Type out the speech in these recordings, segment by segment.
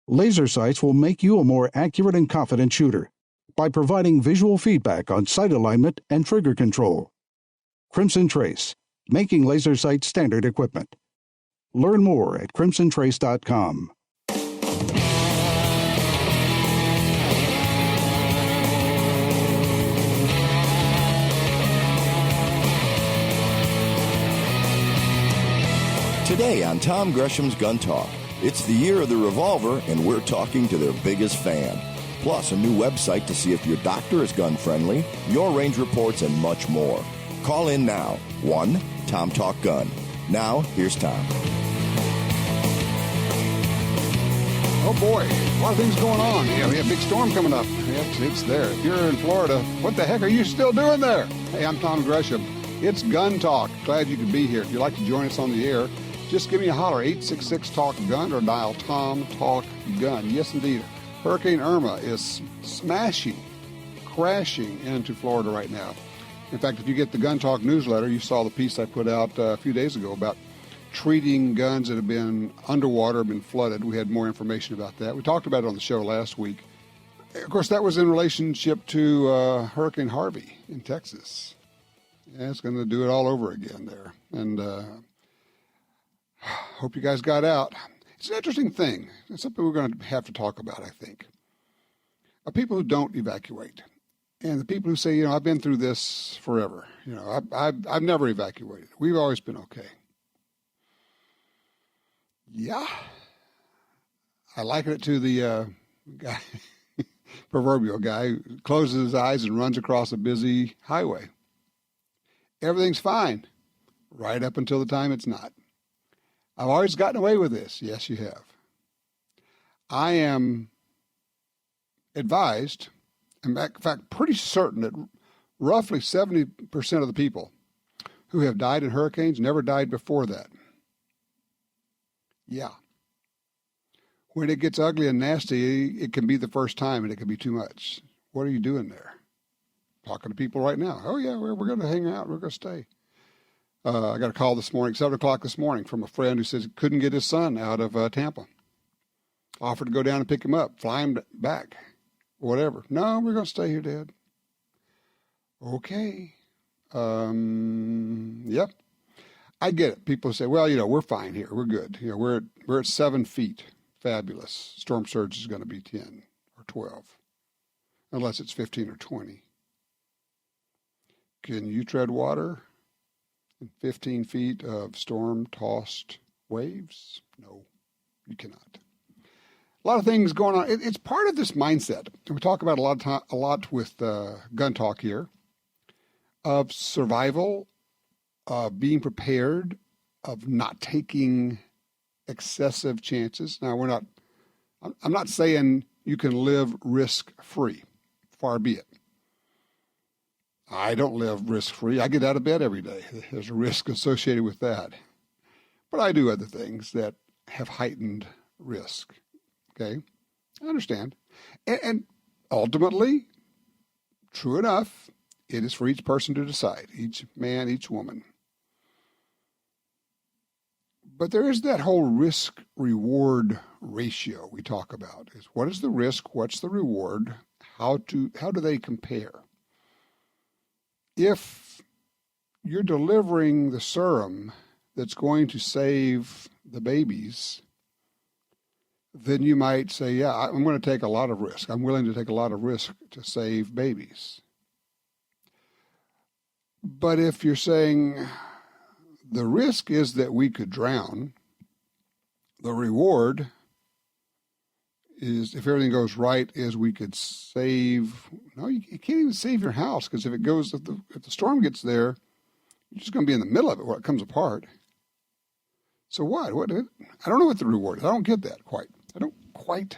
Laser sights will make you a more accurate and confident shooter by providing visual feedback on sight alignment and trigger control. Crimson Trace, making laser sights standard equipment. Learn more at crimsontrace.com. Today on Tom Gresham's Gun Talk, it's the year of the revolver, and we're talking to their biggest fan. Plus, a new website to see if your doctor is gun-friendly, your range reports, and much more. Call in now, 1-TOM-TALK-GUN. Now, here's Tom. Oh boy, a lot of things going on. Yeah, we have a big storm coming up. It's there. If you're in Florida, what the heck are you still doing there? Hey, I'm Tom Gresham. It's Gun Talk. Glad you could be here. If you'd like to join us on the air, just give me a holler, 866-TALK-GUN, or dial Tom Talk Gun. Yes, indeed. Hurricane Irma is crashing into Florida right now. In fact, if you get the Gun Talk newsletter, you saw the piece I put out a few days ago about treating guns that have been underwater, been flooded. We had more information about that. We talked about it on the show last week. Of course, that was in relationship to Hurricane Harvey in Texas. Yeah, it's going to do it all over again there. And hope you guys got out. It's an interesting thing. It's something we're going to have to talk about, I think. People who don't evacuate. And the people who say, I've been through this forever. I've never evacuated. We've always been okay. Yeah. I liken it to the guy, proverbial guy who closes his eyes and runs across a busy highway. Everything's fine, right up until the time it's not. I've always gotten away with this. Yes, you have. I am advised, in fact, pretty certain that roughly 70% of the people who have died in hurricanes never died before that. Yeah. When it gets ugly and nasty, it can be the first time and it can be too much. What are you doing there? Talking to people right now. Oh, yeah, we're going to hang out. We're going to stay. I got a call this morning, 7 o'clock this morning, from a friend who says he couldn't get his son out of Tampa. Offered to go down and pick him up, fly him back, whatever. No, we're going to stay here, Dad. Okay. Yep. I get it. People say, well, we're fine here. We're good. We're at 7 feet. Fabulous. Storm surge is going to be 10 or 12, unless it's 15 or 20. Can you tread water in 15 feet of storm-tossed waves? No, you cannot. A lot of things going on. It's part of this mindset. We talk about a lot with Gun Talk here, of survival, of being prepared, of not taking excessive chances. Now, I'm not saying you can live risk-free. Far be it. I don't live risk-free. I get out of bed every day. There's a risk associated with that. But I do other things that have heightened risk. Okay? I understand. And ultimately, true enough, it is for each person to decide, each man, each woman. But there is that whole risk-reward ratio we talk about. Is what is the risk? What's the reward? How do they compare? If you're delivering the serum that's going to save the babies, then you might say, yeah, I'm going to take a lot of risk. I'm willing to take a lot of risk to save babies. But if you're saying the risk is that we could drown, the reward is, if everything goes right, is we could save. No, you can't even save your house, because if the storm gets there, you're just going to be in the middle of it where it comes apart. So what? I don't know what the reward is. I don't get that quite. I don't quite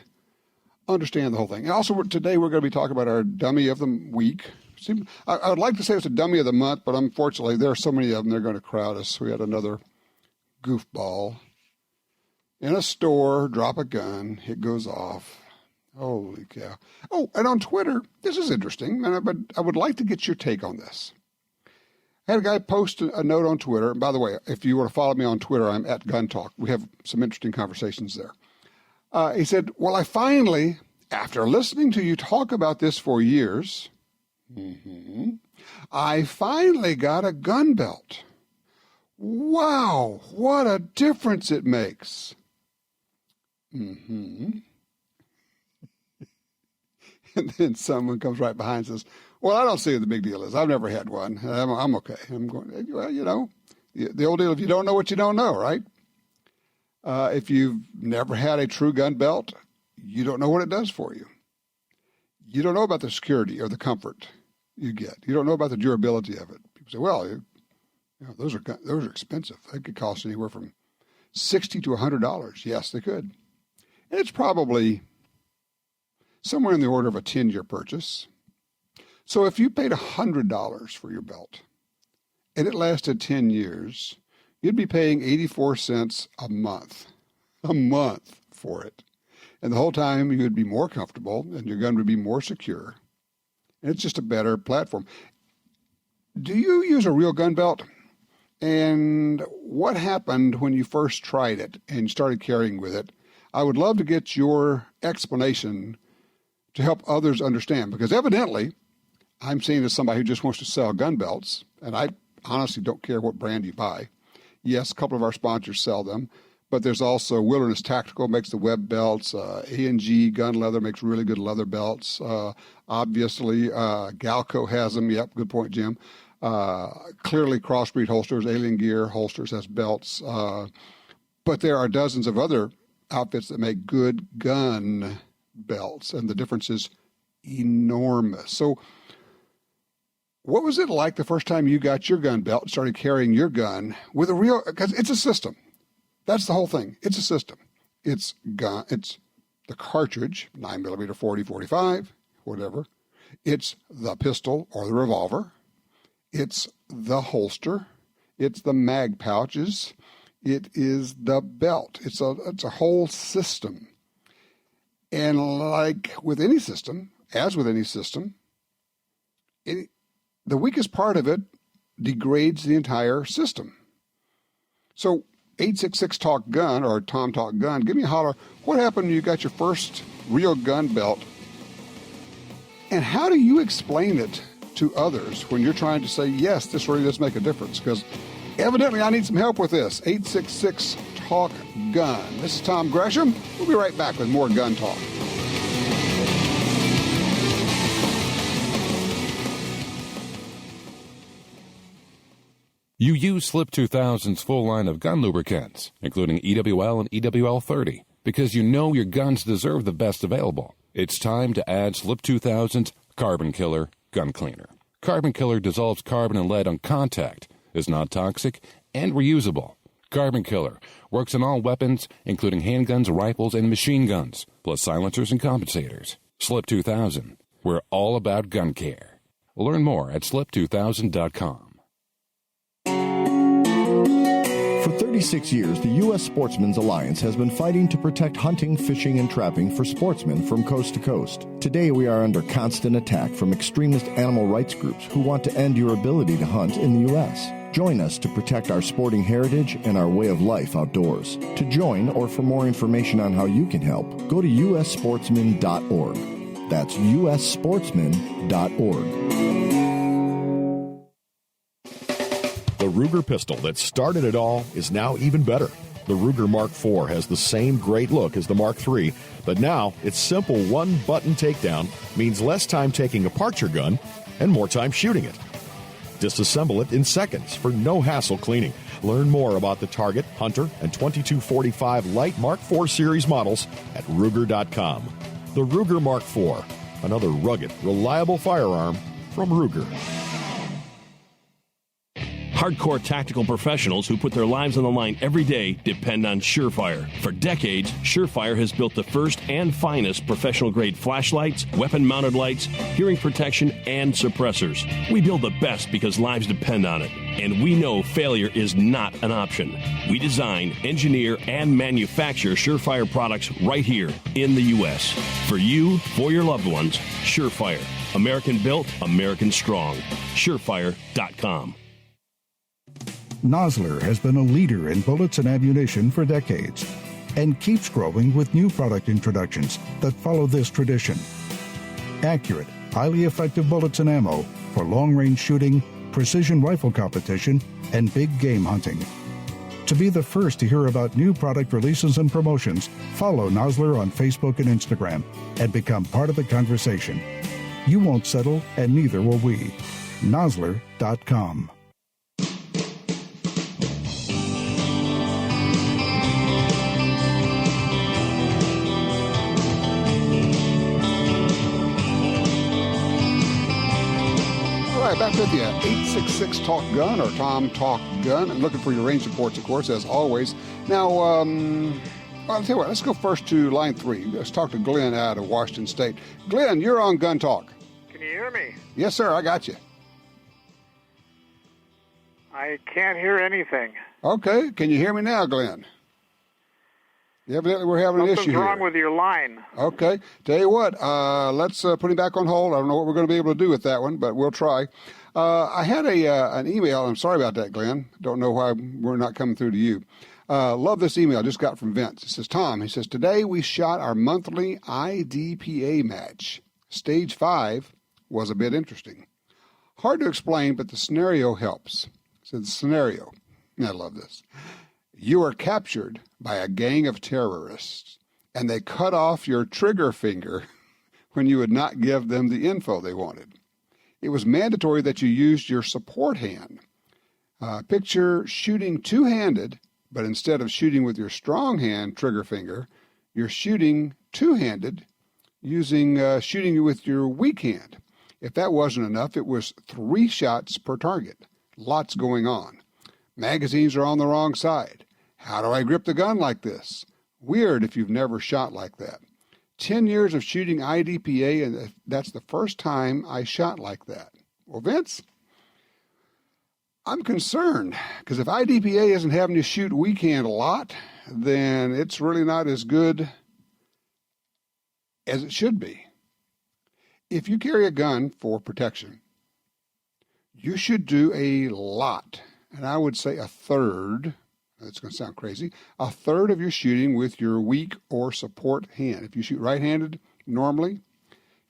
understand the whole thing. And also, today we're going to be talking about our dummy of the week. See, I would like to say it's a dummy of the month, but unfortunately there are so many of them, they're going to crowd us. We had another goofball in a store, drop a gun, it goes off. Holy cow. Oh, and on Twitter, this is interesting, but I would like to get your take on this. I had a guy post a note on Twitter. And by the way, if you want to follow me on Twitter, I'm at Gun Talk. We have some interesting conversations there. He said, well, I finally, after listening to you talk about this for years, I finally got a gun belt. Wow, what a difference it makes. And then someone comes right behind and says, well, I don't see what the big deal is. I've never had one. I'm okay. I'm going, well, you know, the old deal, if you don't know what you don't know, right? If you've never had a true gun belt, you don't know what it does for you. You don't know about the security or the comfort you get. You don't know about the durability of it. People say, well, you know, those are expensive. They could cost anywhere from $60 to $100. Yes, they could. And it's probably somewhere in the order of a 10-year purchase. So if you paid $100 for your belt and it lasted 10 years, you'd be paying 84 cents a month for it. And the whole time you would be more comfortable and your gun would be more secure. And it's just a better platform. Do you use a real gun belt? And what happened when you first tried it and started carrying with it? I would love to get your explanation to help others understand, because evidently I'm seen as somebody who just wants to sell gun belts, and I honestly don't care what brand you buy. Yes, a couple of our sponsors sell them, but there's also Wilderness Tactical makes the web belts. A&G Gun Leather makes really good leather belts. Obviously, Galco has them. Yep, good point, Jim. Clearly, Crossbreed Holsters, Alien Gear Holsters has belts. But there are dozens of other outfits that make good gun belts, and the difference is enormous. So what was it like the first time you got your gun belt and started carrying your gun with a real, because it's a system. That's the whole thing. It's a system. It's the cartridge, 9mm, 40, 45, whatever. It's the pistol or the revolver. It's the holster. It's the mag pouches. It is the belt. It's a whole system. And like with any system, as with any system, the weakest part of it degrades the entire system. So 866-TALK-GUN or Tom Talk Gun, give me a holler. What happened when you got your first real gun belt? And how do you explain it to others when you're trying to say, yes, this really does make a difference? Because evidently I need some help with this. 866-TALK-GUN. This is Tom Gresham. We'll be right back with more gun talk. You use Slip 2000's full line of gun lubricants, including EWL and EWL 30, because you know your guns deserve the best available. It's time to add Slip 2000's Carbon Killer Gun Cleaner. Carbon Killer dissolves carbon and lead on contact, is not toxic, and reusable. Carbon Killer works on all weapons, including handguns, rifles, and machine guns, plus silencers and compensators. Slip 2000. We're all about gun care. Learn more at slip2000.com. For 36 years, the U.S. Sportsmen's Alliance has been fighting to protect hunting, fishing, and trapping for sportsmen from coast to coast. Today, we are under constant attack from extremist animal rights groups who want to end your ability to hunt in the U.S. Join us to protect our sporting heritage and our way of life outdoors. To join or for more information on how you can help, go to ussportsman.org. That's ussportsman.org. The Ruger pistol that started it all is now even better. The Ruger Mark IV has the same great look as the Mark III, but now its simple one-button takedown means less time taking apart your gun and more time shooting it. Disassemble it in seconds for no hassle cleaning. Learn more about the Target, Hunter, and 2245 Light Mark IV series models at Ruger.com. The Ruger Mark IV, another rugged, reliable firearm from Ruger. Hardcore tactical professionals who put their lives on the line every day depend on Surefire. For decades, Surefire has built the first and finest professional-grade flashlights, weapon-mounted lights, hearing protection, and suppressors. We build the best because lives depend on it, and we know failure is not an option. We design, engineer, and manufacture Surefire products right here in the U.S. For you, for your loved ones, Surefire. American built, American strong. Surefire.com. Nosler has been a leader in bullets and ammunition for decades. and keeps growing with new product introductions that follow this tradition. Accurate, highly effective bullets and ammo for long-range shooting, precision rifle competition, and big game hunting. To be the first to hear about new product releases and promotions, follow Nosler on Facebook and Instagram and become part of the conversation. You won't settle, and neither will we. Nosler.com. Back with you, 866 Talk Gun or Tom Talk Gun. I'm looking for your range reports, of course, as always. Now, I'll tell you what, let's go first to line 3. Let's talk to Glenn out of Washington State. Glenn, you're on Gun Talk. Can you hear me? Yes, sir, I got you. I can't hear anything. Okay, can you hear me now, Glenn? Evidently, we're having an issue here. Something's wrong with your line. Okay. Tell you what, let's put him back on hold. I don't know what we're going to be able to do with that one, but we'll try. I had an email. I'm sorry about that, Glenn. Don't know why we're not coming through to you. Love this email I just got from Vince. It says, Tom, he says, today we shot our monthly IDPA match. Stage 5 was a bit interesting. Hard to explain, but the scenario helps. So the scenario, I love this. You are captured by a gang of terrorists, and they cut off your trigger finger when you would not give them the info they wanted. It was mandatory that you used your support hand. Picture shooting two-handed, but instead of shooting with your strong hand trigger finger, you're shooting two-handed using shooting with your weak hand. If that wasn't enough, it was 3 shots per target. Lots going on. Magazines are on the wrong side. How do I grip the gun like this? Weird if you've never shot like that. 10 years of shooting IDPA, and that's the first time I shot like that. Well, Vince, I'm concerned, because if IDPA isn't having you shoot weak hand a lot, then it's really not as good as it should be. If you carry a gun for protection, you should do a lot, and I would say a third. That's going to sound crazy. A third of your shooting with your weak or support hand. If you shoot right-handed normally,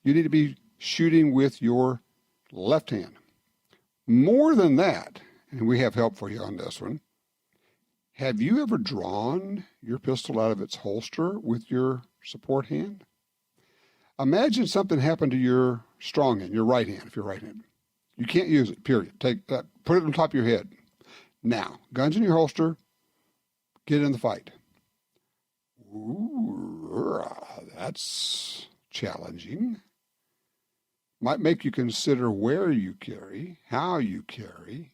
you need to be shooting with your left hand. More than that, and we have help for you on this one, have you ever drawn your pistol out of its holster with your support hand? Imagine something happened to your strong hand, your right hand, if you're right-handed. You can't use it, period. Take that, put it on top of your head. Now, guns in your holster, get in the fight. Ooh, that's challenging. Might make you consider where you carry, how you carry,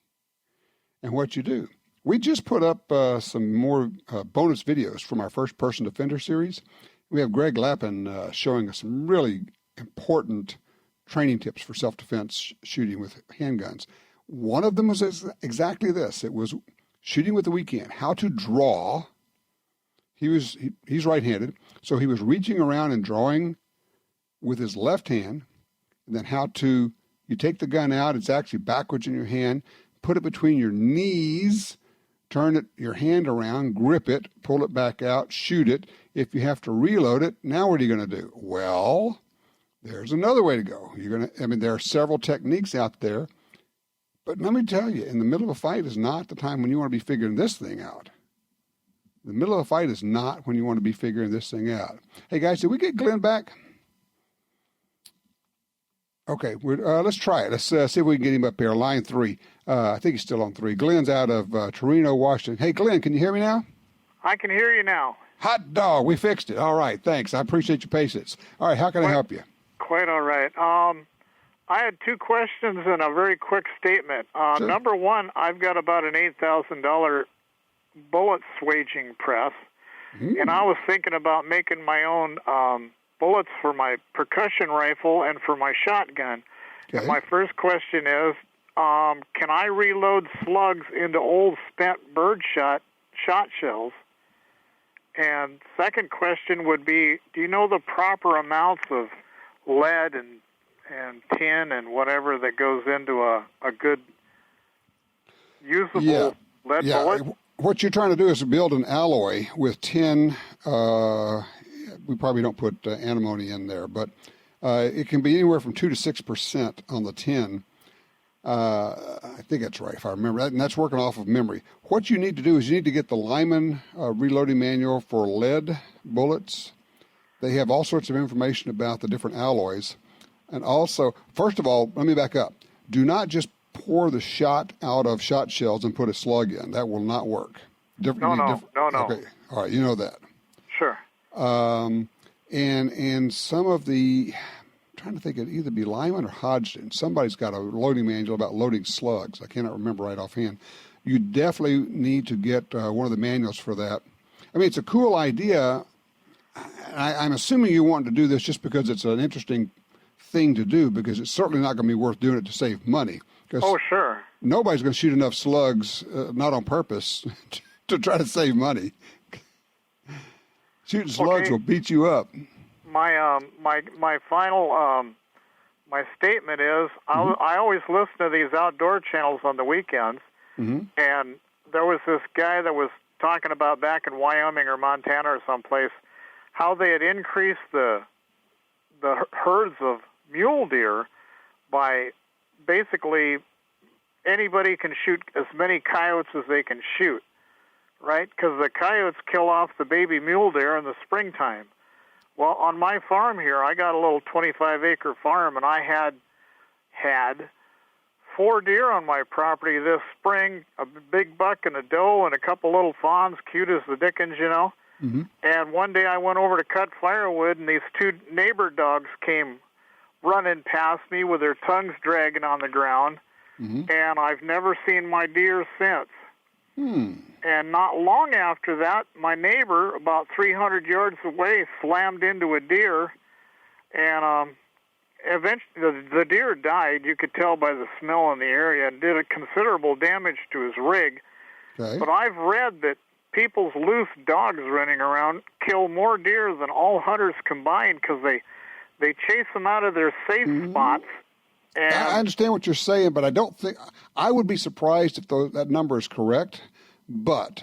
and what you do. We just put up some more bonus videos from our First Person Defender series. We have Greg Lappin showing us some really important training tips for self-defense shooting with handguns. One of them was exactly this. It was shooting with the weak hand, how to draw. He's right-handed, so he was reaching around and drawing with his left hand, and then you take the gun out, it's actually backwards in your hand, put it between your knees, turn your hand around, grip it, pull it back out, shoot it. If you have to reload it, now what are you going to do? Well, there's another way to go. There are several techniques out there. But let me tell you, in the middle of a fight is not the time when you want to be figuring this thing out. The middle of a fight is not when you want to be figuring this thing out. Hey, guys, did we get Glenn back? Okay, let's try it. Let's see if we can get him up here. Line 3. I think he's still on 3. Glenn's out of Torino, Washington. Hey, Glenn, can you hear me now? I can hear you now. Hot dog, we fixed it. All right, thanks. I appreciate your patience. All right, how can I help you? Quite all right. I had 2 questions and a very quick statement. Sure. Number 1, I've got about an $8,000 bullet swaging press, and I was thinking about making my own bullets for my percussion rifle and for my shotgun. Okay. And my first question is, can I reload slugs into old spent bird shot shells? And second question would be, do you know the proper amounts of lead and tin and whatever that goes into a good usable lead bullet? what you're trying to do is build an alloy with tin. We probably don't put antimony in there, but it can be anywhere from 2 to 6% on the tin. I think that's right, if I remember that, and that's working off of memory. What you need to do is you need to get the Lyman reloading manual for lead bullets. They have all sorts of information about the different alloys. And also, first of all, let me back up. Do not just pour the shot out of shot shells and put a slug in. That will not work. No. Okay, all right, you know that. Sure. And some of the, I'm trying to think, it'd either be Lyman or Hodgson. Somebody's got a loading manual about loading slugs. I cannot remember right offhand. You definitely need to get one of the manuals for that. I mean, it's a cool idea. I'm assuming you want to do this just because it's an interesting thing to do, because it's certainly not going to be worth doing it to save money. Oh, sure. Nobody's going to shoot enough slugs, not on purpose, to try to save money. Shooting slugs will beat you up. My final my statement is I always listen to these outdoor channels on the weekends, and there was this guy that was talking about back in Wyoming or Montana or someplace how they had increased the herds of mule deer by basically anybody can shoot as many coyotes as they can shoot, right? Because the coyotes kill off the baby mule deer in the springtime. Well, on my farm here, I got a little 25-acre farm, and I had 4 deer on my property this spring, a big buck and a doe and a couple little fawns, cute as the dickens, you know. And one day I went over to cut firewood, and these 2 neighbor dogs came running past me with their tongues dragging on the ground, and I've never seen my deer since. And not long after that, my neighbor, about 300 yards away, slammed into a deer, and eventually the deer died. You could tell by the smell in the area, and did a considerable damage to his rig. Okay. But I've read that people's loose dogs running around kill more deer than all hunters combined, because they chase them out of their safe spots. And I understand what you're saying, but I don't think I would be surprised if that number is correct. But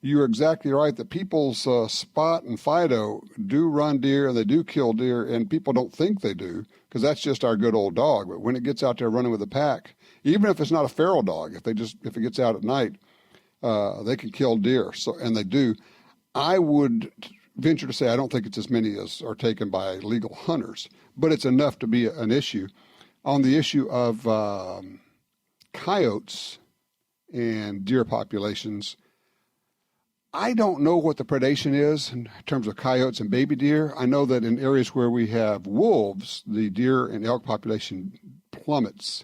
you're exactly right that people's Spot and Fido do run deer, and they do kill deer, and people don't think they do, because that's just our good old dog. But when it gets out there running with a pack, even if it's not a feral dog, if it gets out at night, they can kill deer. So, and they do. I would venture to say I don't think it's as many as are taken by legal hunters, but it's enough to be an issue. On the issue of coyotes and deer populations, I don't know what the predation is in terms of coyotes and baby deer. I know that in areas where we have wolves, the deer and elk population plummets.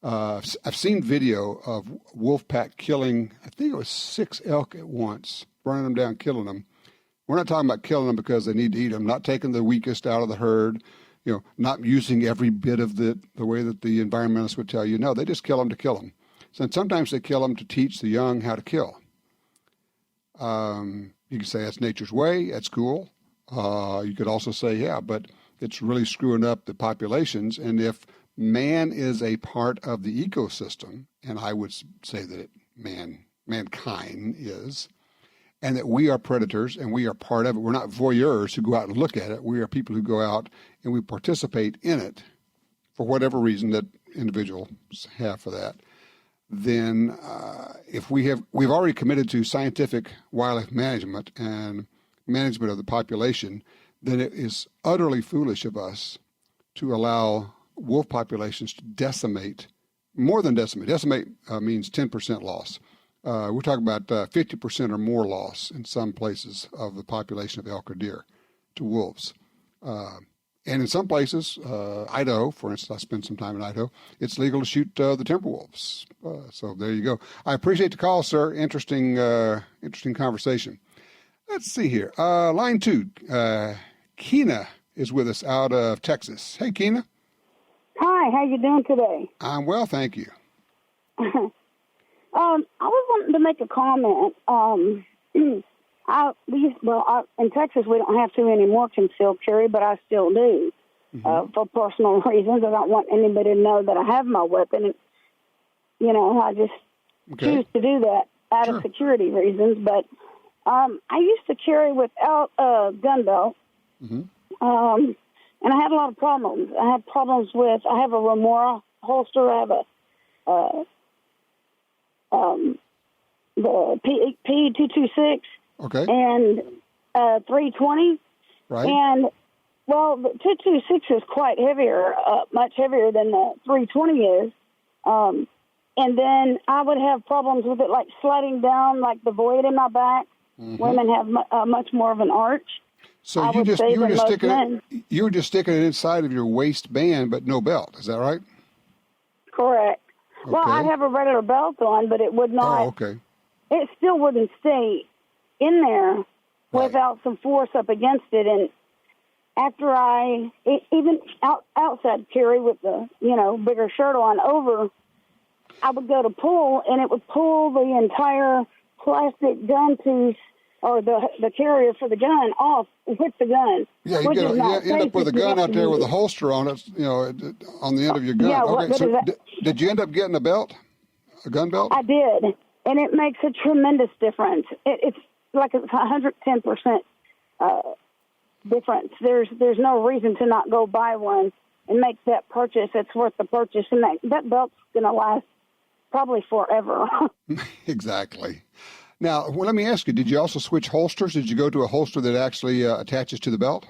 I've seen video of wolf pack killing, I think it was 6 elk at once, burning them down, killing them. We're not talking about killing them because they need to eat them, not taking the weakest out of the herd, not using every bit of the way that the environmentalists would tell you. No, they just kill them to kill them. So sometimes they kill them to teach the young how to kill. You could say that's nature's way. That's cool. You could also say, yeah, but it's really screwing up the populations. And if man is a part of the ecosystem, and I would say that mankind is, and that we are predators and we are part of it. We're not voyeurs who go out and look at it. We are people who go out and we participate in it for whatever reason that individuals have for that. Then if we've already committed to scientific wildlife management and management of the population, then it is utterly foolish of us to allow wolf populations to decimate, more than decimate. Decimate means 10% loss. We're talking about 50% or more loss in some places of the population of elk or deer to wolves. And in some places, Idaho, for instance, I spent some time in Idaho, it's legal to shoot the timber wolves. So there you go. I appreciate the call, sir. Interesting conversation. Let's see here. Line 2, Keena is with us out of Texas. Hey, Keena. Hi, how you doing today? I'm well, thank you. I was wanting to make a comment. In Texas, we don't have to anymore concealed carry, but I still do for personal reasons. I don't want anybody to know that I have my weapon. And, I just choose to do that. out of security reasons. But I used to carry without a gun belt, and I had a lot of problems. I had problems with, I have a Remora holster. I have the P226 and 320. Right. And, well, the 226 is quite heavier, much heavier than the 320 is. And then I would have problems with it, like sliding down, like the void in my back. Women have much more of an arch. So you were just sticking it inside of your waistband, but no belt. Is that right? Correct. Okay. Well, I'd have a regular belt on, but it would not. Oh, okay. It still wouldn't stay in there without some force up against it. And after even outside carry with the, bigger shirt on over, I would go to pull, and it would pull the entire plastic gun piece or the carrier for the gun off with the gun. Yeah, you end up with a gun out there with a holster on it, on the end of your gun. Yeah, okay, so did you end up getting a belt, a gun belt? I did, and it makes a tremendous difference. It's like it's 110% difference. There's no reason to not go buy one and make that purchase. It's worth the purchase, and that belt's going to last probably forever. Exactly. Now, let me ask you, did you also switch holsters? Did you go to a holster that actually attaches to the belt?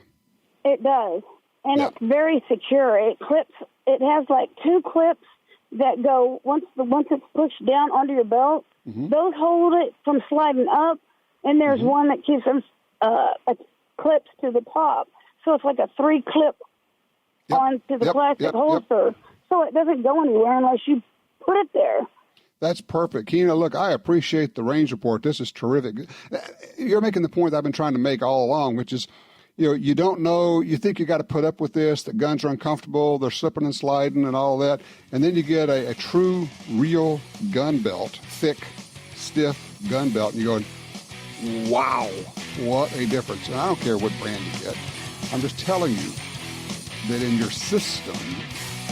It does, and it's very secure. It clips. It has like 2 clips that go, once it's pushed down onto your belt, those hold it from sliding up, and there's one that keeps them clips to the top. So it's like a 3-clip onto the plastic holster. So it doesn't go anywhere unless you put it there. That's perfect. Keena, look, I appreciate the range report. This is terrific. You're making the point I've been trying to make all along, which is, you don't know, you think you got to put up with this, that guns are uncomfortable, they're slipping and sliding and all that, and then you get a true, real gun belt, thick, stiff gun belt, and you're going, wow, what a difference. And I don't care what brand you get. I'm just telling you that in your system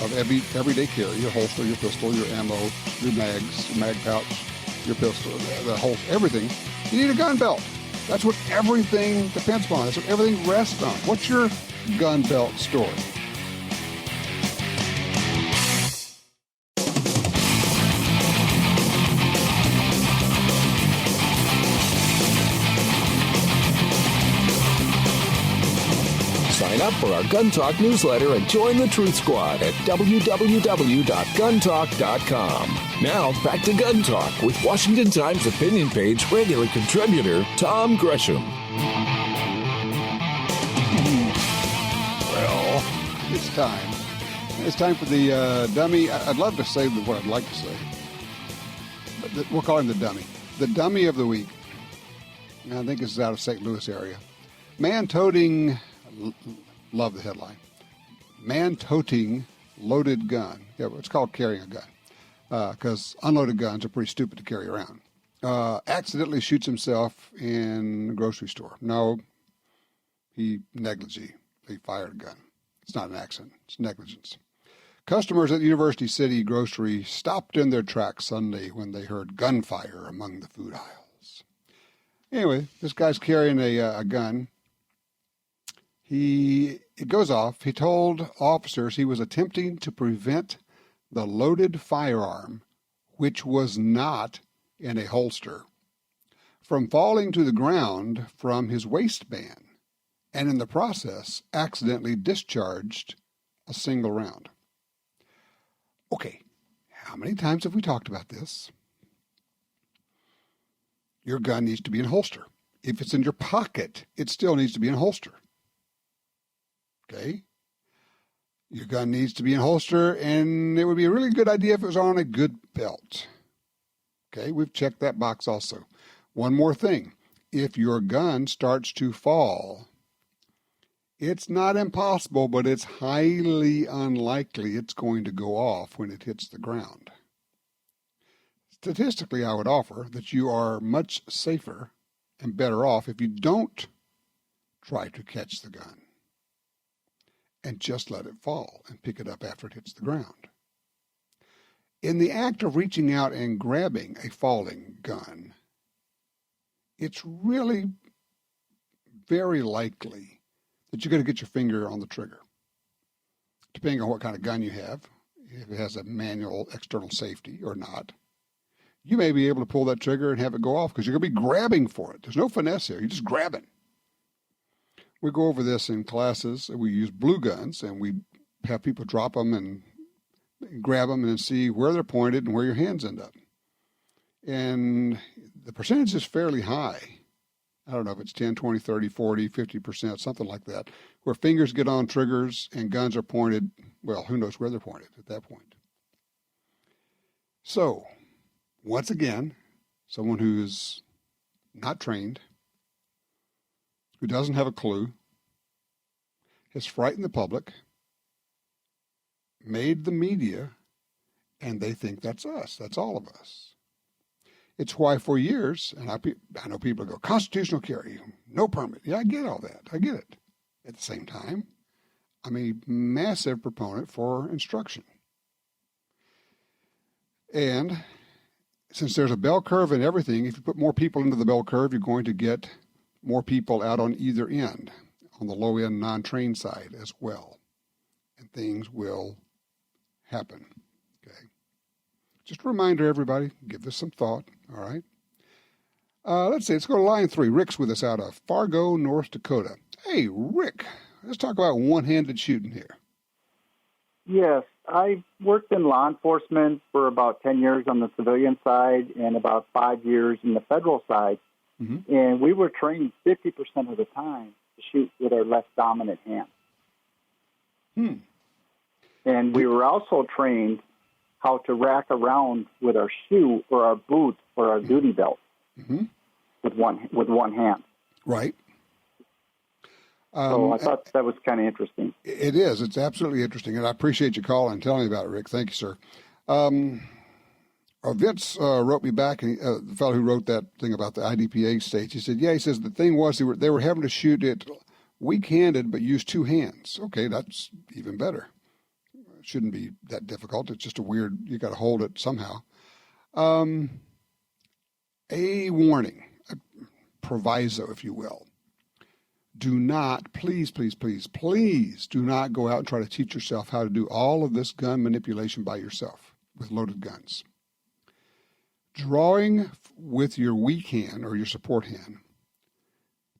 of everyday carry, your holster, your pistol, your ammo, your mags, your mag pouch, your pistol, the holster, everything, you need a gun belt. That's what everything depends upon. That's what everything rests on. What's your gun belt story? Sign up for our Gun Talk newsletter and join the Truth Squad at www.guntalk.com. Now, back to Gun Talk with Washington Times opinion page regular contributor Tom Gresham. Well, it's time. It's time for the dummy. I'd love to say what I'd like to say, but we'll call him the dummy. The dummy of the week. I think this is out of St. Louis area. Man toting... Love the headline. Man toting loaded gun. Yeah, it's called carrying a gun because unloaded guns are pretty stupid to carry around. Accidentally shoots himself in a grocery store. No, he negligee. He fired a gun. It's not an accident. It's negligence. Customers at University City Grocery stopped in their tracks Sunday when they heard gunfire among the food aisles. Anyway, this guy's carrying a gun. It goes off. He told officers he was attempting to prevent the loaded firearm, which was not in a holster, from falling to the ground from his waistband, and in the process accidentally discharged a single round. Okay, how many times have we talked about this? Your gun needs to be in a holster. If it's in your pocket, it still needs to be in a holster. Okay? Your gun needs to be in a holster, and it would be a really good idea if it was on a good belt. Okay, we've checked that box also. One more thing. If your gun starts to fall, it's not impossible, but it's highly unlikely it's going to go off when it hits the ground. Statistically, I would offer that you are much safer and better off if you don't try to catch the gun and just let it fall and pick it up after it hits the ground. In the act of reaching out and grabbing a falling gun, it's really very likely that you're going to get your finger on the trigger, depending on what kind of gun you have, if it has a manual external safety or not. You may be able to pull that trigger and have it go off because you're going to be grabbing for it. There's no finesse here. You're just grabbing. We go over this in classes. We use blue guns, and we have people drop them and grab them and see where they're pointed and where your hands end up. And the percentage is fairly high. I don't know if it's 10, 20, 30, 40, 50%, something like that, where fingers get on triggers and guns are pointed, well, who knows where they're pointed at that point. So, once again, someone who's not trained, who doesn't have a clue, has frightened the public, made the media, and they think that's us. That's all of us. It's why for years, and I know people go, constitutional carry, no permit. Yeah, I get all that. I get it. At the same time, I'm a massive proponent for instruction. And since there's a bell curve in everything, if you put more people into the bell curve, you're going to get more people out on either end, on the low end non-trained side as well. And things will happen. Okay. Just a reminder, everybody, give this some thought, all right? Let's go to line 3. Rick's with us out of Fargo, North Dakota. Hey, Rick, let's talk about one-handed shooting here. Yes, I worked in law enforcement for about 10 years on the civilian side and about 5 years in the federal side. Mm-hmm. And we were trained 50% of the time to shoot with our less dominant hand. And we were also trained how to rack around with our shoe or our boot or our duty belt with one hand. Right. So I thought that was kind of interesting. It is. It's absolutely interesting, and I appreciate you calling and telling me about it, Rick. Thank you, sir. Vince wrote me back, and the fellow who wrote that thing about the IDPA states, he said, he says the thing was they were having to shoot it weak-handed but use two hands. Okay, that's even better. It shouldn't be that difficult. It's just you got to hold it somehow. A warning, a proviso, if you will. Do not, please do not go out and try to teach yourself how to do all of this gun manipulation by yourself with loaded guns. Drawing with your weak hand or your support hand,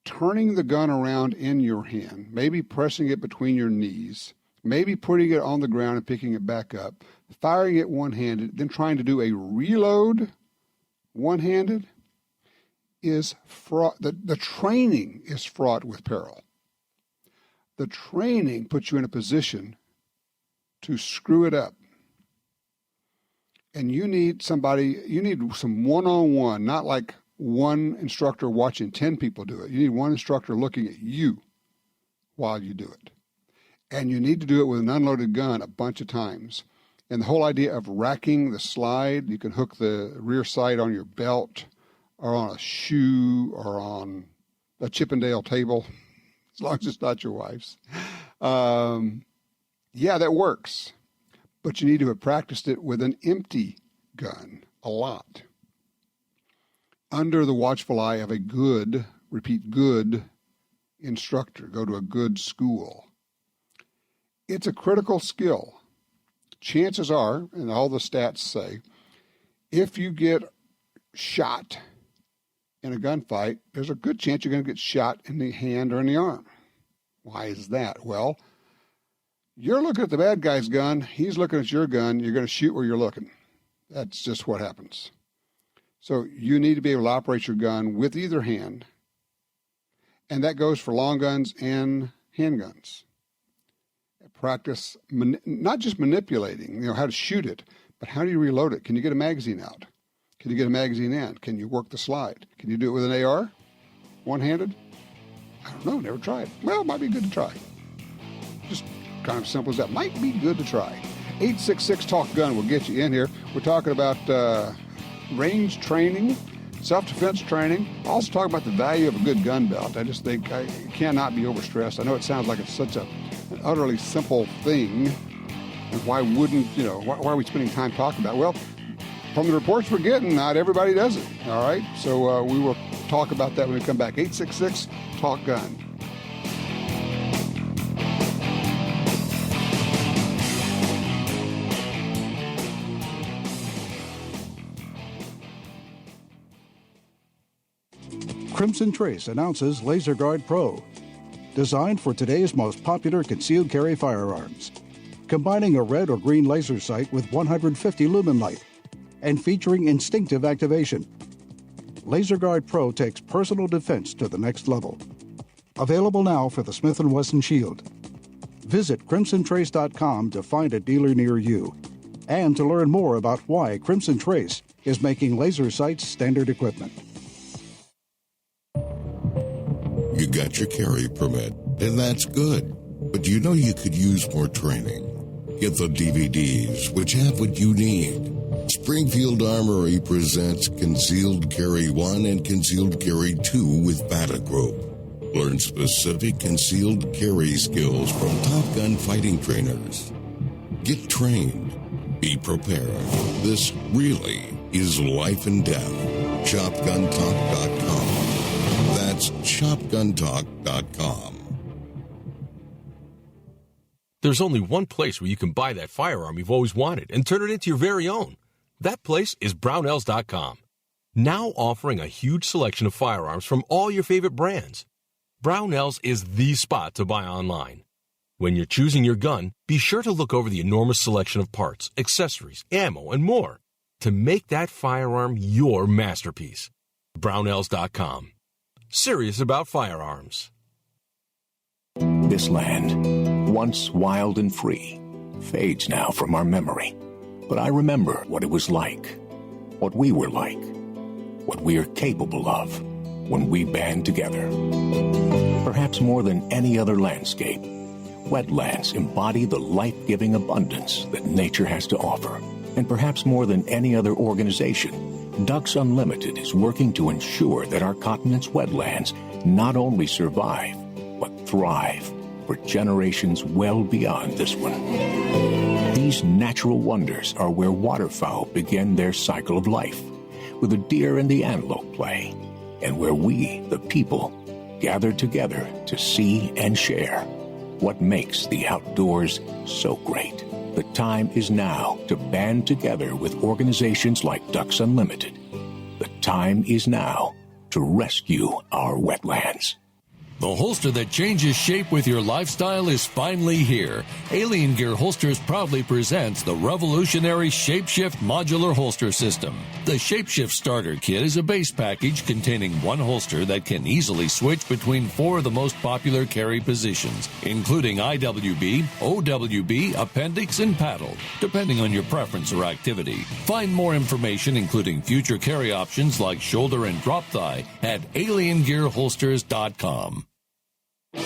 turning the gun around in your hand, maybe pressing it between your knees, maybe putting it on the ground and picking it back up, firing it one-handed, then trying to do a reload one-handed, is fraught. The training is fraught with peril. The training puts you in a position to screw it up. And you need some one-on-one, not like one instructor watching 10 people do it. You need one instructor looking at you while you do it. And you need to do it with an unloaded gun a bunch of times. And the whole idea of racking the slide, you can hook the rear sight on your belt or on a shoe or on a Chippendale table, as long as it's not your wife's. Yeah, that works. But you need to have practiced it with an empty gun a lot, under the watchful eye of a good instructor. Go to a good school. It's a critical skill. Chances are, and all the stats say, if you get shot in a gunfight, there's a good chance you're going to get shot in the hand or in the arm. Why is that? Well, you're looking at the bad guy's gun. He's looking at your gun. You're going to shoot where you're looking. That's just what happens. So you need to be able to operate your gun with either hand. And that goes for long guns and handguns. Practice not just manipulating, how to shoot it, but how do you reload it? Can you get a magazine out? Can you get a magazine in? Can you work the slide? Can you do it with an AR? One-handed? I don't know. Never tried. Well, it might be good to try. Just kind of simple as that. Might be good to try. 866-TALK-GUN will get you in here. We're talking about range training, self-defense training. Also talking about the value of a good gun belt. I just think it cannot be overstressed. I know it sounds like it's such an utterly simple thing, And why wouldn't, why are we spending time talking about it? Well, from the reports we're getting, not everybody does it, all right? So we will talk about that when we come back. 866-TALK-GUN. Crimson Trace announces Laser Guard Pro, designed for today's most popular concealed carry firearms, combining a red or green laser sight with 150 lumen light and featuring instinctive activation. Laser Guard Pro takes personal defense to the next level. Available now for the Smith & Wesson Shield. Visit crimsontrace.com to find a dealer near you and to learn more about why Crimson Trace is making laser sights standard equipment. You got your carry permit, and that's good. But you know you could use more training. Get the DVDs, which have what you need. Springfield Armory presents Concealed Carry 1 and Concealed Carry 2 with Bata Group. Learn specific concealed carry skills from Top Gun fighting trainers. Get trained. Be prepared. This really is life and death. ShopGunTalk.com. That's ShopGunTalk.com. There's only one place where you can buy that firearm you've always wanted and turn it into your very own. That place is Brownells.com. Now offering a huge selection of firearms from all your favorite brands. Brownells is the spot to buy online. When you're choosing your gun, be sure to look over the enormous selection of parts, accessories, ammo, and more to make that firearm your masterpiece. Brownells.com. Serious about firearms. This land, once wild and free, fades now from our memory. But I remember what it was like, what we were like, what we are capable of when we band together. Perhaps more than any other landscape, wetlands embody the life-giving abundance that nature has to offer. And perhaps more than any other organization, Ducks Unlimited is working to ensure that our continent's wetlands not only survive, but thrive for generations well beyond this one. These natural wonders are where waterfowl begin their cycle of life, where the deer and the antelope play, and where we, the people, gather together to see and share what makes the outdoors so great. The time is now to band together with organizations like Ducks Unlimited. The time is now to rescue our wetlands. The holster that changes shape with your lifestyle is finally here. Alien Gear Holsters proudly presents the revolutionary Shapeshift modular holster system. The Shapeshift starter kit is a base package containing one holster that can easily switch between 4 of the most popular carry positions, including IWB, OWB, appendix, and paddle, depending on your preference or activity. Find more information, including future carry options like shoulder and drop thigh, at aliengearholsters.com. I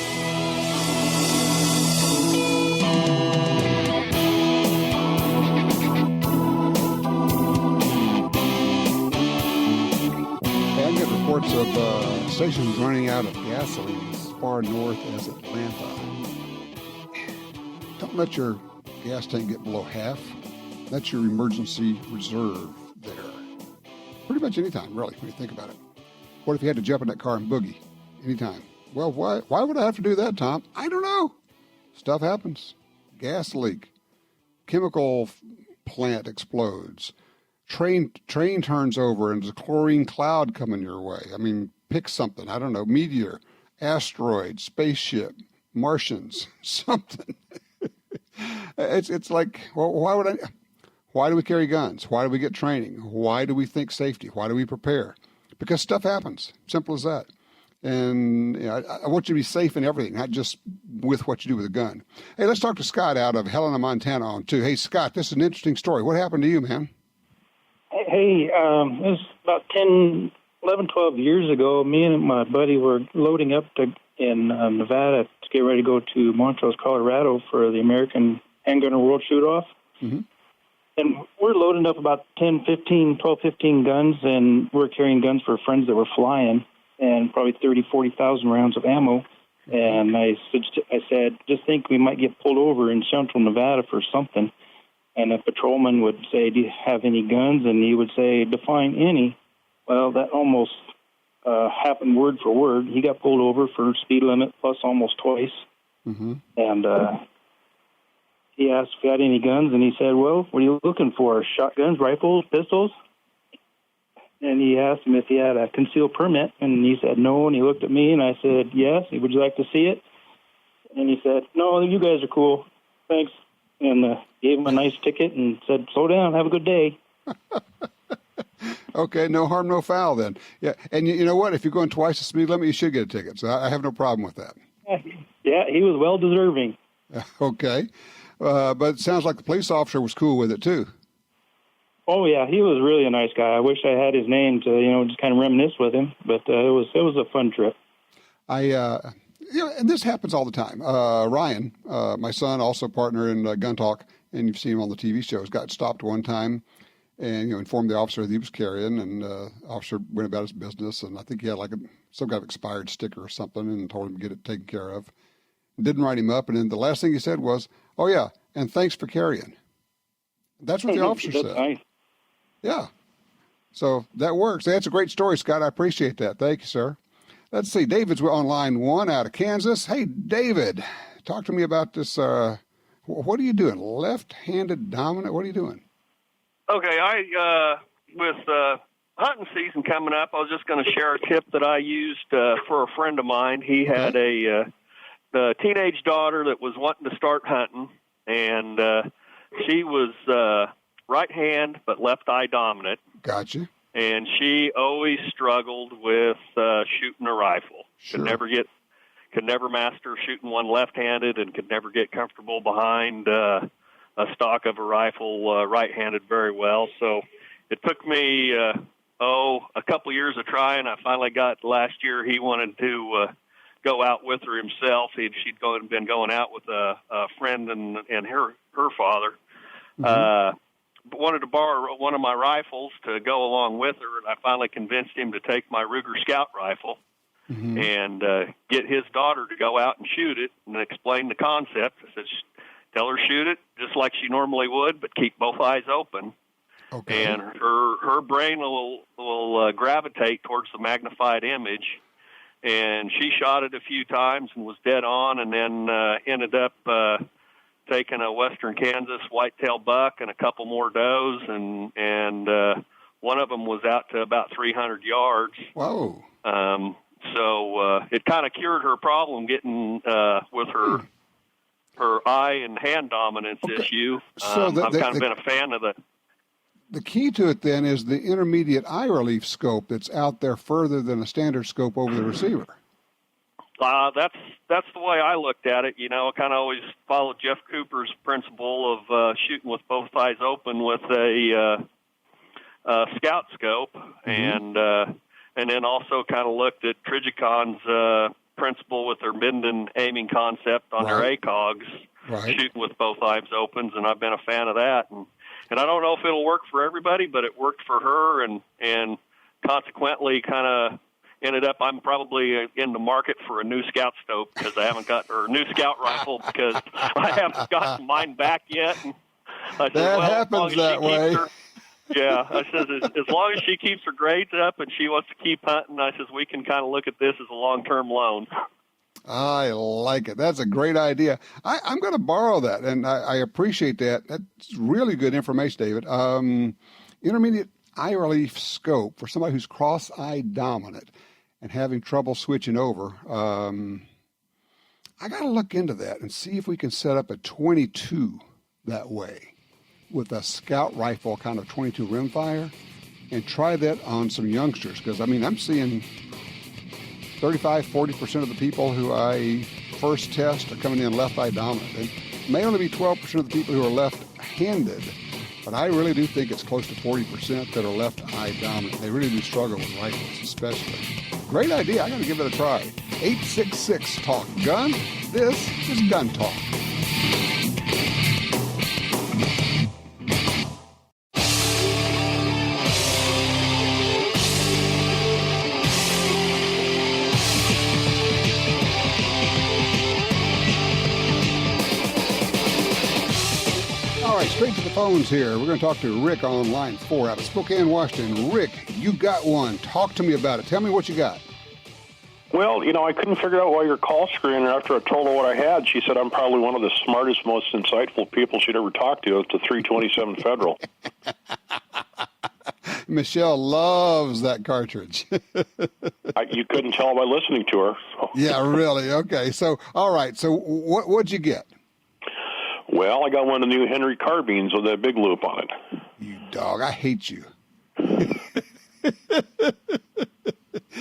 get reports of stations running out of gasoline as far north as Atlanta. Don't let your gas tank get below half. That's your emergency reserve there. Pretty much any time, really, when you think about it. What if you had to jump in that car and boogie? Anytime. Well, why would I have to do that, Tom? I don't know. Stuff happens. Gas leak. Chemical plant explodes. Train turns over and there's a chlorine cloud coming your way. I mean, pick something. I don't know. Meteor, asteroid, spaceship, Martians, something. It's like, well, why do we carry guns? Why do we get training? Why do we think safety? Why do we prepare? Because stuff happens. Simple as that. And I want you to be safe in everything, not just with what you do with a gun. Hey, let's talk to Scott out of Helena, Montana on 2. Hey, Scott, this is an interesting story. What happened to you, man? Hey, it was about 10, 11, 12 years ago. Me and my buddy were loading up in Nevada to get ready to go to Montrose, Colorado for the American Handgun World Shoot-Off. Mm-hmm. And we're loading up about 12, 15 guns, and we're carrying guns for friends that were flying, and probably 30, 40,000 rounds of ammo. And I said, just think we might get pulled over in central Nevada for something. And a patrolman would say, do you have any guns? And he would say, define any. Well, that almost happened word for word. He got pulled over for speed limit plus almost twice. Mm-hmm. And he asked if he had any guns, and he said, well, what are you looking for, shotguns, rifles, pistols? And he asked him if he had a concealed permit, and he said no, and he looked at me, and I said, yes, would you like to see it? And he said, no, you guys are cool, thanks, and gave him a nice ticket and said, slow down, have a good day. Okay, no harm, no foul then. Yeah, and you know what? If you're going twice the speed limit, you should get a ticket, so I have no problem with that. Yeah, he was well-deserving. Okay, but it sounds like the police officer was cool with it, too. Oh, yeah, he was really a nice guy. I wish I had his name to, just kind of reminisce with him, but it was a fun trip. And this happens all the time. Ryan, my son, also partner in Gun Talk, and you've seen him on the TV shows, got stopped one time and, informed the officer that he was carrying, and the officer went about his business, and I think he had some kind of expired sticker or something and told him to get it taken care of. Didn't write him up, and then the last thing he said was, oh, yeah, and thanks for carrying. That's what the officer said. Nice. Yeah. So that works. That's a great story, Scott. I appreciate that. Thank you, sir. Let's see. David's on line 1 out of Kansas. Hey, David, talk to me about this. What are you doing? Left-handed dominant? What are you doing? Okay. With hunting season coming up, I was just going to share a tip that I used for a friend of mine. He had a teenage daughter that was wanting to start hunting, and she was right hand but left eye dominant. Gotcha. And she always struggled with shooting a rifle. Sure. Could never master shooting one left-handed, and could never get comfortable behind a stock of a rifle right-handed very well. So it took me a couple years of trying. I finally got last year. He wanted to go out with her himself. She'd been going out with a friend and her father. Mm-hmm. Wanted to borrow one of my rifles to go along with her, and I finally convinced him to take my Ruger Scout rifle and get his daughter to go out and shoot it, and explain the concept. I said, tell her shoot it just like she normally would, but keep both eyes open. Okay. And her brain will gravitate towards the magnified image. And she shot it a few times and was dead on, and then ended up taking a western Kansas whitetail buck and a couple more does, and one of them was out to about 300 yards. Whoa. So it kind of cured her problem getting with her eye and hand dominance issue. So I've kind of been a fan of the key to it then is the intermediate eye relief scope that's out there further than a standard scope over the receiver. That's the way I looked at it. I kind of always followed Jeff Cooper's principle of shooting with both eyes open with a scout scope, and then also kind of looked at Trigicon's principle with their Minden aiming concept on their ACOGs, shooting with both eyes open, and I've been a fan of that. And I don't know if it'll work for everybody, but it worked for her, and consequently kind of ended up, I'm probably in the market for a new Scout scope because I haven't got, or a new Scout rifle because I haven't gotten mine back yet. And I said, that happens that way. I said, as long as she keeps her grades up and she wants to keep hunting, I says, we can kind of look at this as a long-term loan. I like it. That's a great idea. I'm going to borrow that, and I appreciate that. That's really good information, David. Intermediate eye relief scope for somebody who's cross-eye dominant and having trouble switching over. I got to look into that and see if we can set up a 22 that way with a Scout rifle, kind of 22 rimfire, and try that on some youngsters. Because, I'm seeing 35, 40% of the people who I first test are coming in left eye dominant. It may only be 12% of the people who are left-handed, but I really do think it's close to 40% that are left eye dominant. They really do struggle with rifles, especially. Great idea. I'm going to give it a try. 866 Talk Gun. This is Gun Talk. right, straight to the phones here. We're going to talk to Rick on line 4 out of Spokane, Washington. Rick, you got one. Talk to me about it. Tell me what you got. Well, I couldn't figure out why your call screener, after I told her what I had, she said I'm probably one of the smartest, most insightful people she'd ever talked to. It's a 327 Federal. Michelle loves that cartridge. You couldn't tell by listening to her. So. Yeah, really? Okay. So, all right. So what'd you get? Well, I got one of the new Henry carbines with that big loop on it. You dog. I hate you.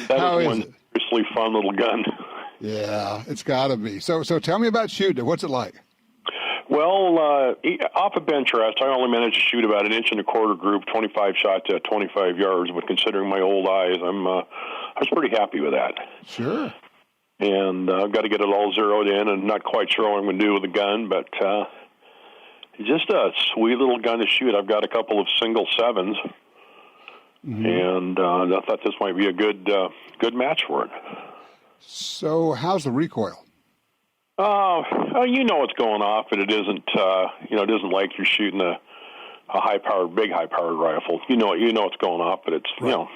How is one seriously fun little gun. Yeah, it's got to be. So tell me about shooting it. What's it like? Well, off a bench rest, I only managed to shoot about 1 1/4 group, 25 shots at 25 yards. But considering my old eyes, I was pretty happy with that. Sure. And I've got to get it all zeroed in, and not quite sure what I'm going to do with the gun, but it's just a sweet little gun to shoot. I've got a couple of single 7s, and I thought this might be a good match for it. So how's the recoil? You know what's going off, but it isn't. It isn't like you're shooting a big high-powered rifle. You know what's going off, but it's right.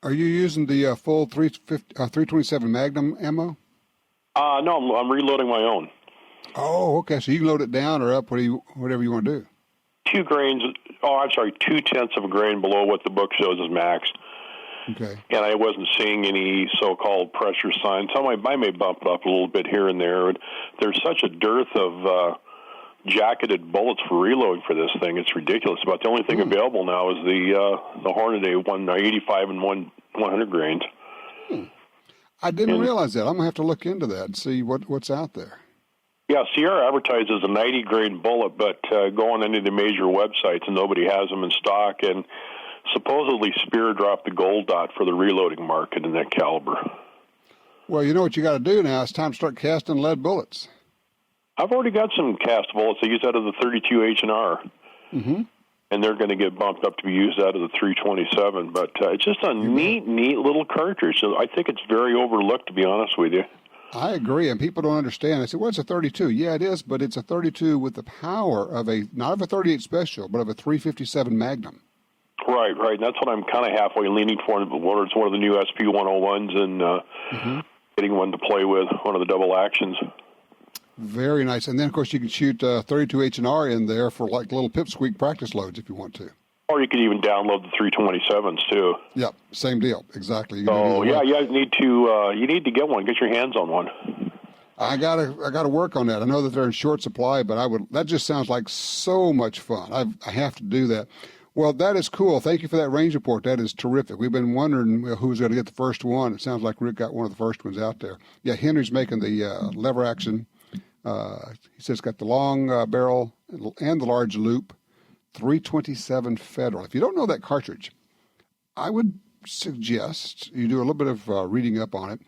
Are you using the full 327 Magnum ammo? No, I'm reloading my own. Oh, okay. So you can load it down or up, whatever you want to do. 2 grains. Oh, I'm sorry, 0.2 of a grain below what the book shows is max. Okay. And I wasn't seeing any so-called pressure signs. I may bump it up a little bit here and there. There's such a dearth of jacketed bullets for reloading for this thing. It's ridiculous. About the only thing available now is the Hornady 185 and 100 grains. I didn't realize that. I'm going to have to look into that and see what's out there. Yeah, Sierra advertises a 90 grain bullet, but go on any of the major websites and nobody has them in stock. And supposedly Spear dropped the gold dot for the reloading market in that caliber. Well, you know what you got to do now? It's time to start casting lead bullets. I've already got some cast bullets. I use out of the 32 H&R. And they're going to get bumped up to be used out of the 327. But it's just a neat little cartridge. So I think it's very overlooked, to be honest with you. I agree, and people don't understand. I said, well, it's a 32. Yeah, it is, but it's a 32 with the power of not of a 38 Special, but of a 357 Magnum. Right. That's what I'm kind of halfway leaning for. It's one of the new SP101s and getting one to play with, one of the double actions. Very nice. And then, of course, you can shoot 32 H&R in there for like little pipsqueak practice loads if you want to. Or you could even download the 327s too. Yep, same deal. Exactly. You need to get one. Get your hands on one. I gotta work on that. I know that they're in short supply, but that just sounds like so much fun. I have to do that. Well, that is cool. Thank you for that range report. That is terrific. We've been wondering who's going to get the first one. It sounds like Rick got one of the first ones out there. Yeah, Henry's making the lever action. He says it's got the long barrel and the large loop. 327 Federal. If you don't know that cartridge, I would suggest you do a little bit of reading up on it.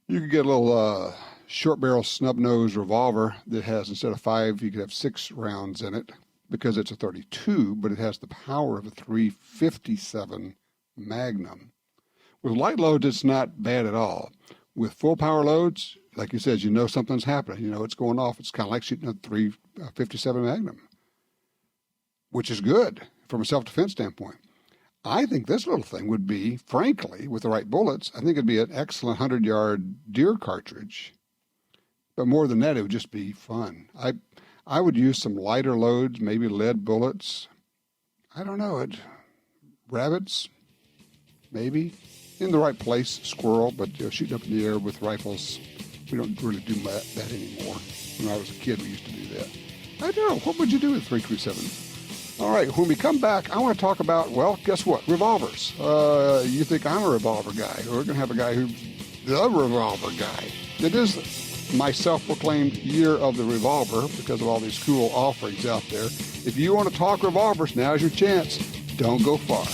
You could get a little short barrel snub nose revolver that has, instead of 5, you could have 6 rounds in it because it's a 32, but it has the power of a 357 Magnum. With light loads, it's not bad at all. With full power loads, like you said, you know something's happening. You know it's going off. It's kind of like shooting a 357 Magnum, which is good from a self-defense standpoint. I think this little thing would be, frankly, with the right bullets, I think it'd be an excellent 100-yard deer cartridge. But more than that, it would just be fun. I would use some lighter loads, maybe lead bullets. I don't know. Rabbits, maybe. In the right place, squirrel, but shooting up in the air with rifles, we don't really do that anymore. When I was a kid, we used to do that. I don't know. What would you do with 327? All right, when we come back, I want to talk about, well, guess what? Revolvers. You think I'm a revolver guy. We're going to have a guy who's the revolver guy. It is my self-proclaimed year of the revolver because of all these cool offerings out there. If you want to talk revolvers, now's your chance. Don't go far.